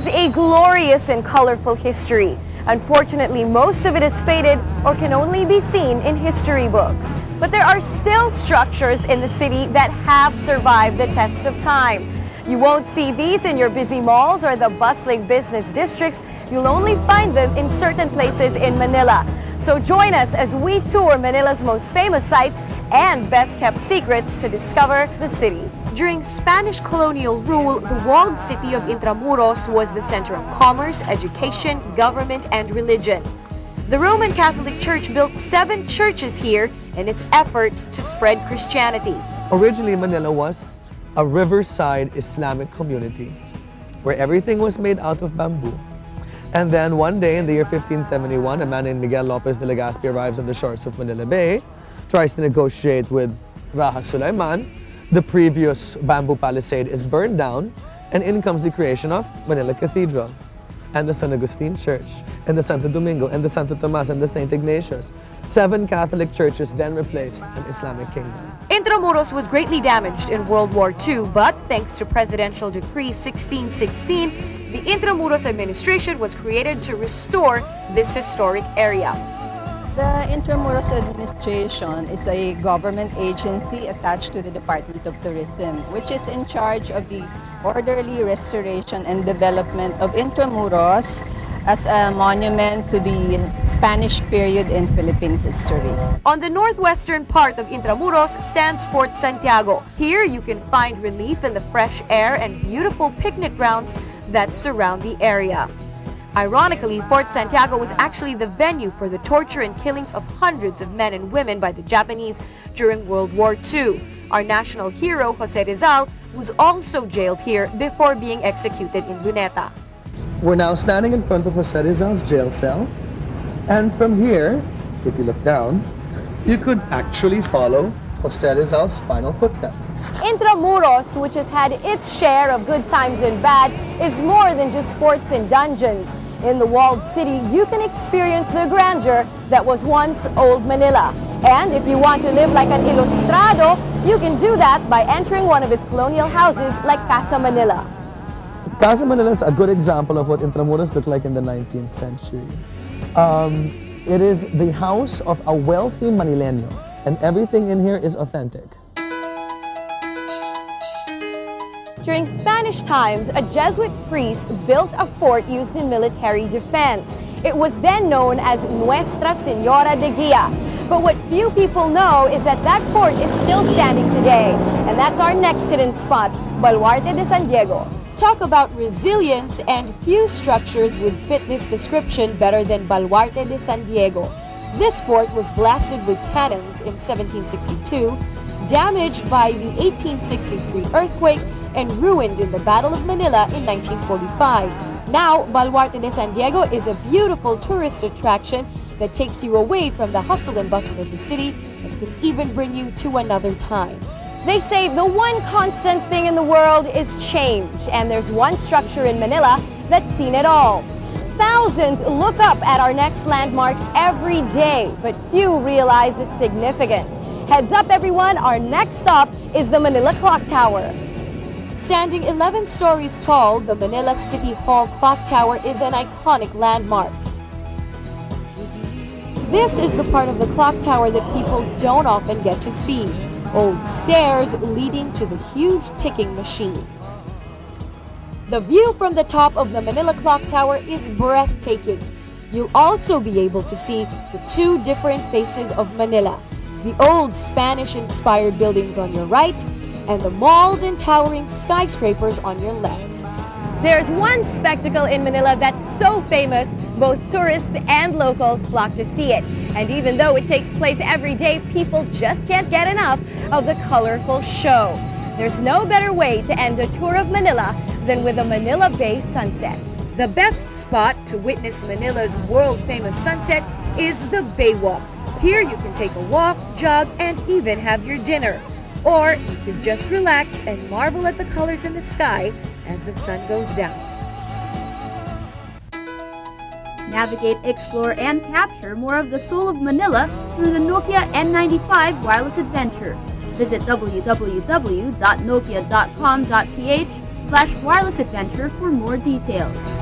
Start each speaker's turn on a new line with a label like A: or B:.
A: has a glorious and colorful history. Unfortunately, most of it is faded or can only be seen in history books. But there are still structures in the city that have survived the test of time. You won't see these in your busy malls or the bustling business districts. You'll only find them in certain places in Manila. So join us as we tour Manila's most famous sites and best-kept secrets to discover the city.
B: During Spanish colonial rule, the walled city of Intramuros was the center of commerce, education, government, and religion. The Roman Catholic Church built 7 churches here in its effort to spread Christianity.
C: Originally, Manila was a riverside Islamic community where everything was made out of bamboo. And then one day in the year 1571, a man named Miguel Lopez de Legazpi arrives on the shores of Manila Bay, tries to negotiate with Raja Sulaiman. The previous bamboo palisade is burned down, and in comes the creation of Manila Cathedral, and the San Agustin Church, and the Santo Domingo, and the Santo Tomas, and the St. Ignatius. 7 Catholic churches then replaced an Islamic kingdom.
B: Intramuros was greatly damaged in World War II, but thanks to Presidential Decree 1616, the Intramuros administration was created to restore this historic area.
D: The Intramuros administration is a government agency attached to the Department of Tourism, which is in charge of the orderly restoration and development of Intramuros as a monument to the Spanish period in Philippine history.
B: On the northwestern part of Intramuros stands Fort Santiago. Here you can find relief in the fresh air and beautiful picnic grounds that surround the area. Ironically, Fort Santiago was actually the venue for the torture and killings of hundreds of men and women by the Japanese during World War II. Our national hero, Jose Rizal, was also jailed here before being executed in Luneta.
C: We're now standing in front of Jose Rizal's jail cell, and from here, if you look down, you could actually follow Jose Rizal's final footsteps.
A: Intramuros, which has had its share of good times and bad, is more than just forts and dungeons. In the walled city, you can experience the grandeur that was once old Manila. And if you want to live like an ilustrado, you can do that by entering one of its colonial houses like Casa Manila.
C: Casa Manila is a good example of what Intramuros looked like in the 19th century. It is the house of a wealthy Manileño, and everything in here is authentic.
A: During Spanish times, a Jesuit priest built a fort used in military defense. It was then known as Nuestra Señora de Guia. But what few people know is that that fort is still standing today. And that's our next hidden spot, Baluarte De San Diego.
B: Talk about resilience, and few structures would fit this description better than Baluarte de San Diego. This fort was blasted with cannons in 1762, damaged by the 1863 earthquake, and ruined in the Battle of Manila in 1945. Now, Malwater De San Diego is a beautiful tourist attraction that takes you away from the hustle and bustle of the city and can even bring you to another time.
A: They say the one constant thing in the world is change, and there's one structure in Manila that's seen it all. Thousands look up at our next landmark every day, but few realize its significance. Heads up, everyone, our next stop is the Manila Clock Tower.
B: Standing 11 stories tall, the Manila City Hall Clock Tower is an iconic landmark. This is the part of the clock tower that people don't often get to see. Old stairs leading to the huge ticking machines. The view from the top of the Manila Clock Tower is breathtaking. You'll also be able to see the 2 different faces of Manila, the old Spanish-inspired buildings on your right, and the malls and towering skyscrapers on your left.
A: There's one spectacle in Manila that's so famous, both tourists and locals flock to see it. And even though it takes place every day, people just can't get enough of the colorful show. There's no better way to end a tour of Manila than with a Manila Bay Sunset.
B: The best spot to witness Manila's world-famous sunset is the Bay Walk. Here you can take a walk, jog, and even have your dinner. Or you can just relax and marvel at the colors in the sky as the sun goes down.
E: Navigate, explore, and capture more of the soul of Manila through the Nokia N95 wireless adventure. Visit www.nokia.com.ph facebook.com/wirelessadventure for more details.